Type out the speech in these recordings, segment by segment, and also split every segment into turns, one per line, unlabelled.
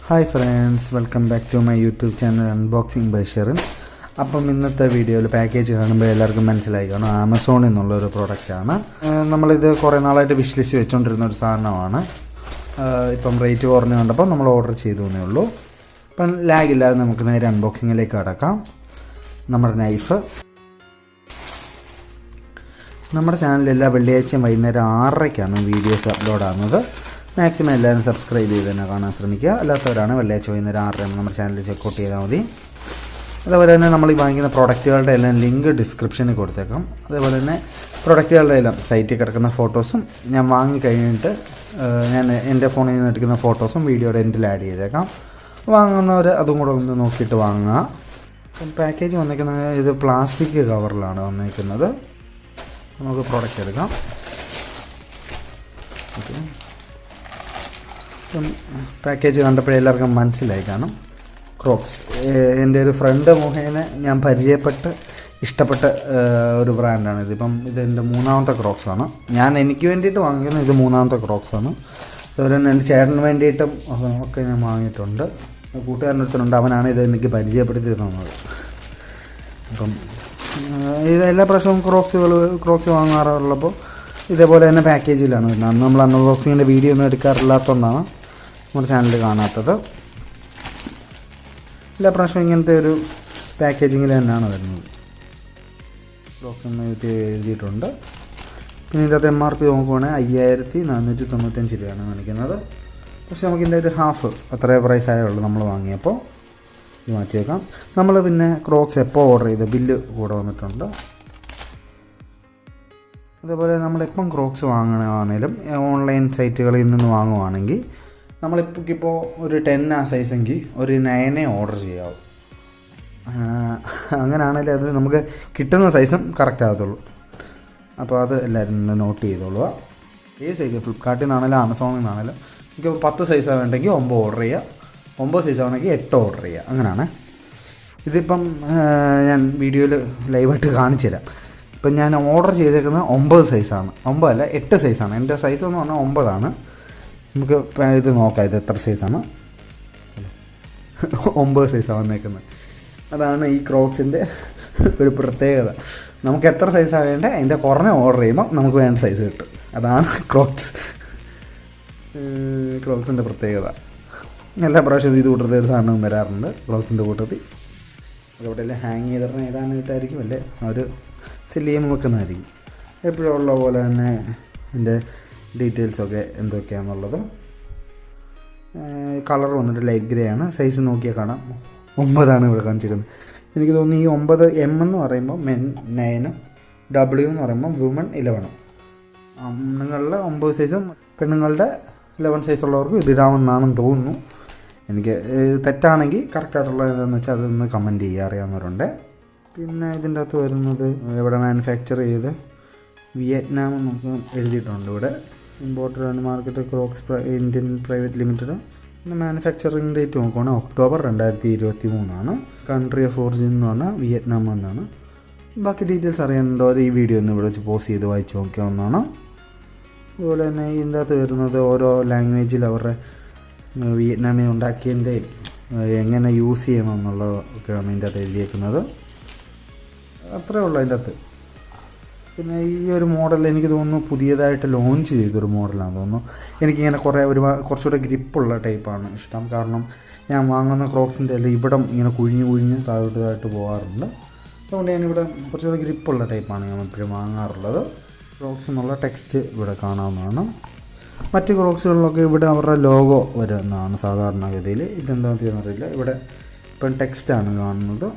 Hi friends, welcome back to my YouTube channel unboxing by Sherin. അപ്പം ഇന്നത്തെ വീഡിയോയിൽ package കാണുമ്പോൾ എല്ലാവർക്കും മനസ്സിലായി കാണും, ആമസോണിൽ നിന്നുള്ളൊരു പ്രോഡക്റ്റാണ്. നമ്മളിത് കുറേ നാളായിട്ട് വിഷ് ലിസ്റ്റ് വെച്ചുകൊണ്ടിരുന്ന ഒരു സാധനമാണ്. ഇപ്പം റേറ്റ് കുറഞ്ഞ് കണ്ടപ്പോൾ നമ്മൾ ഓർഡർ ചെയ്തു എന്നേ ഉള്ളൂ. ഇപ്പം ലാഗില്ലാതെ നമുക്ക് നേരെ അൺബോക്സിങ്ങിലേക്ക് കടക്കാം. നമ്മുടെ നൈഫ് നമ്മുടെ ചാനലിൽ എല്ലാ വെള്ളിയാഴ്ചയും വൈകുന്നേരം 6:30 വീഡിയോസ് അപ്ലോഡ് ആകുന്നത്. മാക്സിമം എല്ലാവരും സബ്സ്ക്രൈബ് ചെയ്ത് തന്നെ കാണാൻ ശ്രമിക്കുക. അല്ലാത്തവരാണ് വെള്ളിയാഴ്ച വൈകുന്നേരം 6:30 നമ്മുടെ ചാനൽ ചെക്കൗട്ട് ചെയ്താൽ മതി. അതേപോലെ തന്നെ നമ്മൾ ഈ വാങ്ങിക്കുന്ന പ്രോഡക്റ്റുകളുടെ എല്ലാം ലിങ്ക് ഡിസ്ക്രിപ്ഷനിൽ കൊടുത്തേക്കാം. അതേപോലെ തന്നെ പ്രോഡക്റ്റുകളുടെ എല്ലാം സൈറ്റിൽ കിടക്കുന്ന ഫോട്ടോസും ഞാൻ വാങ്ങിക്കഴിഞ്ഞിട്ട് ഞാൻ എൻ്റെ ഫോണിൽ നിന്ന് എടുക്കുന്ന ഫോട്ടോസും വീഡിയോയുടെ എൻഡിൽ ആഡ് ചെയ്തേക്കാം. വാങ്ങുന്നവർ അതും കൂടെ ഒന്ന് നോക്കിയിട്ട് വാങ്ങുക. അപ്പം പാക്കേജ് വന്നിരിക്കുന്നത് ഇത് പ്ലാസ്റ്റിക് കവറിലാണ് വന്നിരിക്കുന്നത്. നമുക്ക് പ്രോഡക്റ്റ് എടുക്കാം. ഓക്കെ, പാക്കേജ് കണ്ടപ്പോഴേ എല്ലാവർക്കും മനസ്സിലായി കാണും. ക്രോക്സ് എൻ്റെ ഒരു ഫ്രണ്ട് മുഖേന ഞാൻ പരിചയപ്പെട്ട് ഇഷ്ടപ്പെട്ട ഒരു ബ്രാൻഡാണ് ഇതിപ്പം. ഇതെൻ്റെ 3ാമത്തെ ക്രോക്സാണ്. എനിക്ക് വേണ്ടിയിട്ട് വാങ്ങിക്കുന്നത് ഇത് 3ാമത്തെ ക്രോക്സാണ്. അതുപോലെ തന്നെ എൻ്റെ ചേട്ടന് വേണ്ടിയിട്ടും ഒക്കെ ഞാൻ വാങ്ങിയിട്ടുണ്ട്. കൂട്ടുകാരൻ്റെ അടുത്തുണ്ട്, അവനാണ് ഇത് എനിക്ക് പരിചയപ്പെടുത്തി തന്നത്. അപ്പം ഇത് എല്ലാ പ്രാവശ്യവും ക്രോക്സ് വാങ്ങാറുള്ളപ്പോൾ ഇതേപോലെ തന്നെ പാക്കേജിലാണ് വരുന്നത്. അന്ന് നമ്മൾ അൺബോക്സിങ്ങിൻ്റെ വീഡിയോ ഒന്നും എടുക്കാറില്ലാത്തതുകൊണ്ടാണ് നമ്മുടെ ചാനൽ കാണാത്തത്. എല്ലാ പ്രാവശ്യവും ഇങ്ങനത്തെ ഒരു പാക്കേജിങ്ങിൽ തന്നെയാണ് വരുന്നത്. ക്രോക്സ് എന്ന് എഴുതിയിട്ടുണ്ട്. പിന്നെ ഇതിനകത്ത് MRP നോക്കുവാണെങ്കിൽ 5495 രൂപയാണ് കാണിക്കുന്നത്. പക്ഷെ നമുക്കിതിൻ്റെ ഒരു ഹാഫ് അത്രേ പ്രൈസ് ആയുള്ളൂ നമ്മൾ വാങ്ങിയപ്പോൾ. ഇത് മാറ്റി വെക്കാം. നമ്മൾ പിന്നെ ക്രോക്സ് എപ്പോൾ ഓർഡർ ചെയ്ത് ബില്ല് കൂടെ വന്നിട്ടുണ്ട്. അതേപോലെ നമ്മളെപ്പം ക്രോക്സ് വാങ്ങുകയാണെങ്കിലും ഓൺലൈൻ സൈറ്റുകളിൽ നിന്ന് വാങ്ങുവാണെങ്കിൽ നമ്മളിപ്പോൾ ഒരു 10 സൈസെങ്കിൽ ഒരു 9 ഓർഡർ ചെയ്യാവും. അങ്ങനെയാണെങ്കിൽ അത് നമുക്ക് കിട്ടുന്ന സൈസും കറക്റ്റ് ആകത്തുള്ളൂ. അപ്പോൾ അത് എല്ലാവരും നോട്ട് ചെയ്തോളുക. ഏത് സൈസ് ഫ്ലിപ്കാർട്ടിൽ നിന്നാണെങ്കിലും ആമസോണിൽ നിന്നാണെങ്കിലും എനിക്ക് 10 സൈസാണ് വേണ്ടെങ്കിൽ 9 ഓർഡർ ചെയ്യുക, 9 സൈസാണെങ്കിൽ 8 ഓർഡർ ചെയ്യുക. അങ്ങനെയാണ്. ഇതിപ്പം ഞാൻ വീഡിയോയിൽ ലൈവായിട്ട് കാണിച്ചു തരാം. ഇപ്പം ഞാൻ ഓർഡർ ചെയ്തേക്കുന്നത് 9 സൈസാണ്. 9 അല്ല 8 സൈസാണ്. എൻ്റെ സൈസ് എന്ന് പറഞ്ഞാൽ 9 നമുക്ക് ഇത് നോക്കാം ഇത് എത്ര സൈസാണ്. 9 സൈസാണ് വന്നേക്കുന്നത്. അതാണ് ഈ ക്രോക്സിൻ്റെ ഒരു പ്രത്യേകത. നമുക്ക് എത്ര സൈസാണ് വേണ്ടത് അതിൻ്റെ കുറഞ്ഞ ഓർഡർ ചെയ്യുമ്പോൾ നമുക്ക് വേണ്ട സൈസ് കിട്ടും. അതാണ് ക്രോക്സിൻ്റെ പ്രത്യേകത. എല്ലാ പ്രാവശ്യവും ഇത് കൂട്ടത്തിൽ ഒരു സാധനവും വരാറുണ്ട് ക്രോക്സിൻ്റെ കൂട്ടത്തിൽ. അതെവിടെയെല്ലാം ഹാങ് ചെയ്തിട്ട് ഇടാനായിട്ടായിരിക്കും അല്ലേ അവർ സെല്ല് ചെയ്യുമ്പോൾ വെക്കുന്നതായിരിക്കും. എപ്പോഴും ഉള്ള പോലെ തന്നെ എൻ്റെ ഡീറ്റെയിൽസൊക്കെ എന്തൊക്കെയാണെന്നുള്ളത്. കളർ വന്നിട്ട് ലൈറ്റ് ഗ്രേ ആണ്. സൈസ് നോക്കിയാൽ കാണാം 9 ഇവിടെ കാണിച്ചിരിക്കുന്നത്. എനിക്ക് തോന്നുന്നു ഈ 9 M എന്ന് പറയുമ്പോൾ മെൻ 9, W എന്ന് പറയുമ്പോൾ വുമൺ 11. ആണുങ്ങളുടെ 9 സൈസും പെണ്ണുങ്ങളുടെ 11 സൈസുള്ളവർക്ക് ഇതിടാമെന്നാണെന്ന് തോന്നുന്നു. എനിക്ക് തെറ്റാണെങ്കിൽ കറക്റ്റായിട്ടുള്ളത് എന്താണെന്ന് വെച്ചാൽ അതൊന്ന് കമൻറ്റ് ചെയ്യുക, അറിയാവുന്നവരുണ്ട്. പിന്നെ ഇതിൻ്റെ അകത്ത് വരുന്നത് ഇവിടെ മാനുഫാക്ചർ ചെയ്ത് വിയറ്റ്നാം നമുക്ക് എഴുതിയിട്ടുണ്ട്. ഇവിടെ imported and market Crocs Indian private limited. പിന്നെ മാനുഫാക്ചറിങ് ഡേറ്റ് നോക്കുകയാണെങ്കിൽ ഒക്ടോബർ 2023. കൺട്രി ഓഫ് ഒറിജിൻ എന്ന് പറഞ്ഞാൽ വിയറ്റ്നാം എന്നാണ്. ബാക്കി ഡീറ്റെയിൽസ് അറിയാനുണ്ടോ ഈ വീഡിയോ ഒന്ന് ഇവിടെ വെച്ച് പോസ്റ്റ് ചെയ്ത് വായിച്ച് നോക്കിയാവുന്നതാണ്. അതുപോലെ തന്നെ ഇതിൻ്റെ അകത്ത് വരുന്നത് ഓരോ ലാംഗ്വേജിൽ അവരുടെ വിയറ്റ്നാമിൽ ഉണ്ടാക്കിയതിൻ്റെയും എങ്ങനെ യൂസ് ചെയ്യണം എന്നുള്ളതൊക്കെയാണ് ഇതിൻ്റെ അകത്ത് എഴുതിയേക്കുന്നത്. അത്രേ ഉള്ളൂ അതിൻ്റെ അകത്ത്. പിന്നെ ഈ ഒരു മോഡൽ എനിക്ക് തോന്നുന്നു പുതിയതായിട്ട് ലോഞ്ച് ചെയ്തൊരു മോഡലാണെന്ന് തോന്നുന്നു. എനിക്കിങ്ങനെ കുറച്ചുകൂടെ ഗ്രിപ്പുള്ള ടൈപ്പാണ് ഇഷ്ടം. കാരണം ഞാൻ വാങ്ങുന്ന ക്രോക്സിൻ്റെ എല്ലാം ഇവിടം ഇങ്ങനെ കുഴിഞ്ഞ് താഴോട്ടായിട്ട് പോകാറുണ്ട്. അതുകൊണ്ട് ഞാനിവിടെ കുറച്ചുകൂടെ ഗ്രിപ്പുള്ള ടൈപ്പാണ് ഞാൻ എപ്പോഴും വാങ്ങാറുള്ളത്. ക്രോക്സ് എന്നുള്ള ടെക്സ്റ്റ് ഇവിടെ കാണാവുന്നതാണ്. മറ്റ് ക്രോക്സുകളിലൊക്കെ ഇവിടെ അവരുടെ ലോഗോ വരുന്നതാണ് സാധാരണഗതിയിൽ. ഇതെന്താണെന്ന് അറിയില്ല. ഇവിടെ ഇപ്പം ടെക്സ്റ്റാണ് കാണുന്നത്.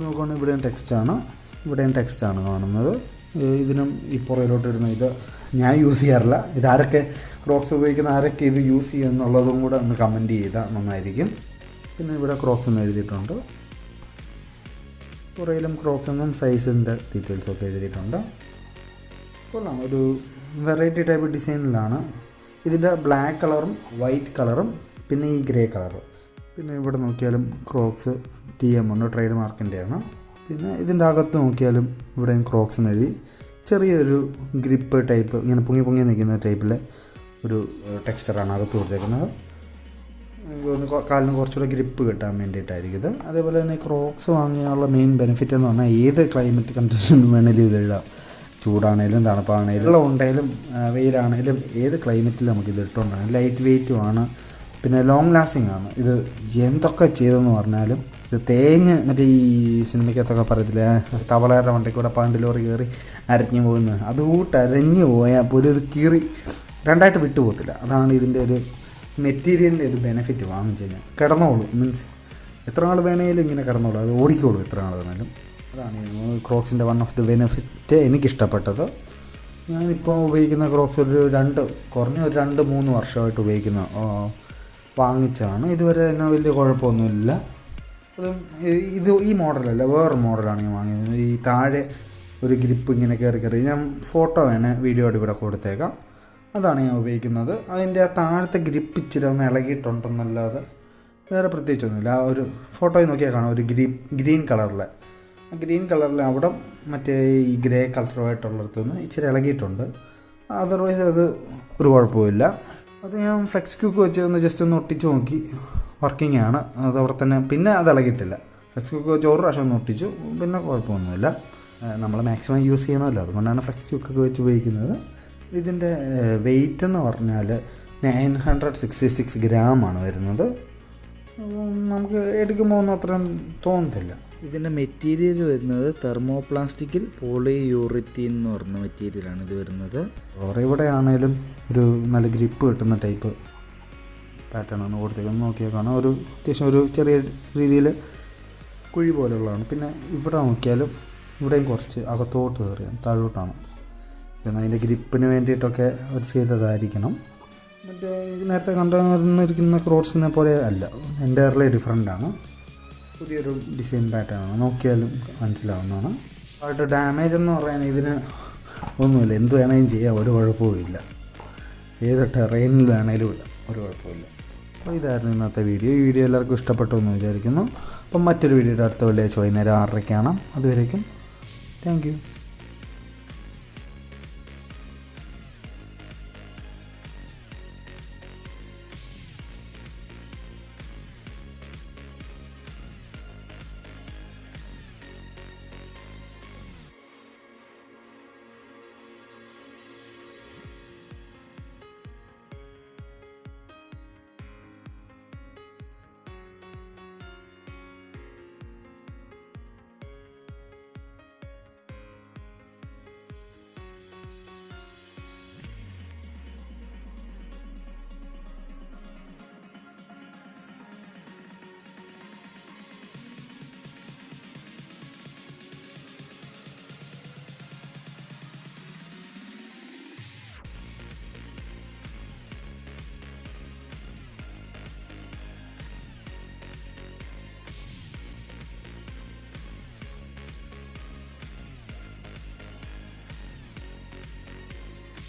നോക്കുകയാണെങ്കിൽ ഇവിടെയും ടെക്സ്റ്റാണ് കാണുന്നത്. ഇതിനും ഈ പുറയിലോട്ട് ഇടുന്ന ഇത് ഞാൻ യൂസ് ചെയ്യാറില്ല. ഇതാരൊക്കെ ക്രോക്സ് ഉപയോഗിക്കുന്ന ആരൊക്കെ ഇത് യൂസ് ചെയ്യുക എന്നുള്ളതും കൂടെ ഒന്ന് കമൻറ്റ് ചെയ്താൽ നന്നായിരിക്കും. പിന്നെ ഇവിടെ ക്രോക്സ് എന്ന് എഴുതിയിട്ടുണ്ട്. പുറയിലും ക്രോക്സ് എന്നും സൈസിൻ്റെ ഡീറ്റെയിൽസൊക്കെ എഴുതിയിട്ടുണ്ട്. കൊള്ളാം, ഒരു വെറൈറ്റി ടൈപ്പ് ഡിസൈനിലാണ്. ഇതിൻ്റെ ബ്ലാക്ക് കളറും വൈറ്റ് കളറും പിന്നെ ഈ ഗ്രേ കളറും. പിന്നെ ഇവിടെ നോക്കിയാലും ക്രോക്സ് TM ഉണ്ട്, ട്രേഡ് മാർക്കിൻ്റെയാണ്. പിന്നെ ഇതിൻ്റെ അകത്ത് നോക്കിയാലും ഇവിടെയും ക്രോക്സ് എന്ന് എഴുതി ചെറിയൊരു ഗ്രിപ്പ് ടൈപ്പ് ഇങ്ങനെ പൊങ്ങി നിൽക്കുന്ന ടൈപ്പിലെ ഒരു ടെക്സ്ചറാണ് അകത്ത് കൊടുത്തേക്കുന്നത്. ഒന്ന് കാലിന് കുറച്ചുകൂടെ ഗ്രിപ്പ് കിട്ടാൻ വേണ്ടിയിട്ടായിരിക്കും ഇത്. അതേപോലെ തന്നെ ക്രോക്സ് വാങ്ങിയാനുള്ള മെയിൻ ബെനിഫിറ്റ് എന്ന് പറഞ്ഞാൽ ഏത് ക്ലൈമറ്റ് കണ്ടീഷനും വേണമെങ്കിലും ഇതിടാം. ചൂടാണേലും തണുപ്പാണേലും വെള്ളം ഉണ്ടെങ്കിലും വെയിലാണേലും ഏത് ക്ലൈമറ്റിലും നമുക്കിത് ഇട്ടുകൊണ്ടാണ്. ലൈറ്റ് വെയ്റ്റുമാണ്, പിന്നെ ലോങ് ലാസ്റ്റിംഗ് ആണ്. ഇത് എന്തൊക്കെ ചെയ്തെന്ന് പറഞ്ഞാലും ഇത് തേഞ്ഞ് മറ്റേ ഈ സിനിമയ്ക്കകത്തൊക്കെ പറയത്തില്ലേ, തവളയുടെ വണ്ടിക്ക് കൂടെ പാണ്ട് ലോറി കയറി അരഞ്ഞു പോകുന്നത്, അതുകൂട്ട് അരഞ്ഞു പോയാൽ പോലും ഇത് കീറി രണ്ടായിട്ട് വിട്ടുപോകത്തില്ല. അതാണ് ഇതിൻ്റെ ഒരു മെറ്റീരിയലിൻ്റെ ഒരു ബെനിഫിറ്റ് വാങ്ങിച്ചു കഴിഞ്ഞാൽ. കിടന്നോളൂ, മീൻസ് എത്ര നാൾ വേണമെങ്കിലും ഇങ്ങനെ കിടന്നോളൂ, അത് ഓടിക്കോളൂ എത്ര നാൾ വേണമെങ്കിലും. അതാണ് ക്രോക്സിൻ്റെ വൺ ഓഫ് ദി ബെനിഫിറ്റ് എനിക്കിഷ്ടപ്പെട്ടത്. ഞാനിപ്പോൾ ഉപയോഗിക്കുന്ന ക്രോക്സ് കുറഞ്ഞ ഒരു 2-3 വർഷമായിട്ട് വാങ്ങിച്ചതാണ്. ഇതുവരെ തന്നെ വലിയ കുഴപ്പമൊന്നുമില്ല. ഇത് ഈ മോഡലല്ല, വേറൊരു മോഡലാണ് ഞാൻ വാങ്ങിയത്. ഈ താഴെ ഒരു ഗ്രിപ്പ് ഇങ്ങനെ കയറി ഞാൻ ഫോട്ടോ വീഡിയോ ആയിട്ട് കൂടെ കൊടുത്തേക്കാം. അതാണ് ഞാൻ ഉപയോഗിക്കുന്നത്. അതിൻ്റെ ആ താഴത്തെ ഗ്രിപ്പ് ഇച്ചിരി ഒന്ന് ഇളകിയിട്ടുണ്ടെന്നല്ലാതെ വേറെ പ്രത്യേകിച്ചൊന്നുമില്ല. ആ ഒരു ഫോട്ടോയിൽ നോക്കിയാൽ കാണാം, ഒരു ഗ്രീൻ കളറിലെ അവിടെ മറ്റേ ഈ ഗ്രേ കളറുമായിട്ടുള്ളിടത്തുനിന്ന് ഇച്ചിരി ഇളകിയിട്ടുണ്ട്. അതർവൈസ് അത് ഒരു കുഴപ്പമില്ല. അത് ഞാൻ ഫ്ലെക്സ് ക്യൂക്ക് വെച്ച് ഒന്ന് ജസ്റ്റ് ഒന്ന് ഒട്ടിച്ച് നോക്കി, വർക്കിംഗ് ആണ്. അതവിടെ തന്നെ, പിന്നെ അത് ഇളകിയിട്ടില്ല. ഫ്ലെക്സ് ക്യൂക്ക് വെച്ച് ഒരു പ്രാവശ്യം ഒന്ന് ഒട്ടിച്ചു, പിന്നെ കുഴപ്പമൊന്നുമില്ല. നമ്മൾ മാക്സിമം യൂസ് ചെയ്യണമല്ലോ, അതുകൊണ്ടാണ് ഫ്ലെക്സ് ക്യൂക്കൊക്കെ വെച്ച് ഉപയോഗിക്കുന്നത്. ഇതിൻ്റെ വെയിറ്റ് എന്ന് പറഞ്ഞാൽ 966 ഗ്രാമാണ് വരുന്നത്. നമുക്ക് എടുക്കുമ്പോൾ ഒന്നും അത്രയും തോന്നത്തില്ല.
ഇതിൻ്റെ മെറ്റീരിയൽ വരുന്നത് തെർമോപ്ലാസ്റ്റിക്കിൽ പോളിയൂറിത്തീൻ എന്ന് പറഞ്ഞ മെറ്റീരിയലാണ് ഇത് വരുന്നത്.
ഇവിടെ ആണെങ്കിലും ഒരു നല്ല ഗ്രിപ്പ് കിട്ടുന്ന ടൈപ്പ് പാറ്റേൺ ആണ് കൊടുത്തേക്കുന്നത്. നോക്കിയാൽ കാണാം, ഒരു അത്യാവശ്യം ഒരു ചെറിയ രീതിയിൽ കുഴി പോലെയുള്ളതാണ്. പിന്നെ ഇവിടെ നോക്കിയാലും ഇവിടെയും കുറച്ച് അകത്തോട്ട് കയറിയാണ്, താഴോട്ടാണ്. പിന്നെ അതിൻ്റെ ഗ്രിപ്പിന് വേണ്ടിയിട്ടൊക്കെ അവർ ചെയ്തതായിരിക്കണം. മറ്റേ നേരത്തെ കണ്ടുവന്നിരിക്കുന്ന ക്രോട്സിനെ പോലെ അല്ല, എൻ്റയർലി ഡിഫറെൻ്റ് ആണ്. പുതിയൊരു ഡിസൈൻ പാറ്റേൺ ആണ്, നോക്കിയാലും മനസ്സിലാവുന്നതാണ്. ആയിട്ട് ഡാമേജ് എന്ന് പറയാൻ ഇതിന് ഒന്നുമില്ല, എന്ത് വേണമെങ്കിലും ചെയ്യാം, ഒരു കുഴപ്പവുമില്ല. ഏത് ടെറൈനിൽ വേണേലും ഇല്ല, ഒരു കുഴപ്പമില്ല. അപ്പോൾ ഇതായിരുന്നു ഇന്നത്തെ വീഡിയോ. ഈ വീഡിയോ എല്ലാവർക്കും ഇഷ്ടപ്പെട്ടു എന്ന് വിചാരിക്കുന്നു. അപ്പം മറ്റൊരു വീഡിയോയുടെ അടുത്ത വെള്ളിയാഴ്ച വൈകുന്നേരം 6:30 കാണാം. അതുവരേക്കും താങ്ക് യു.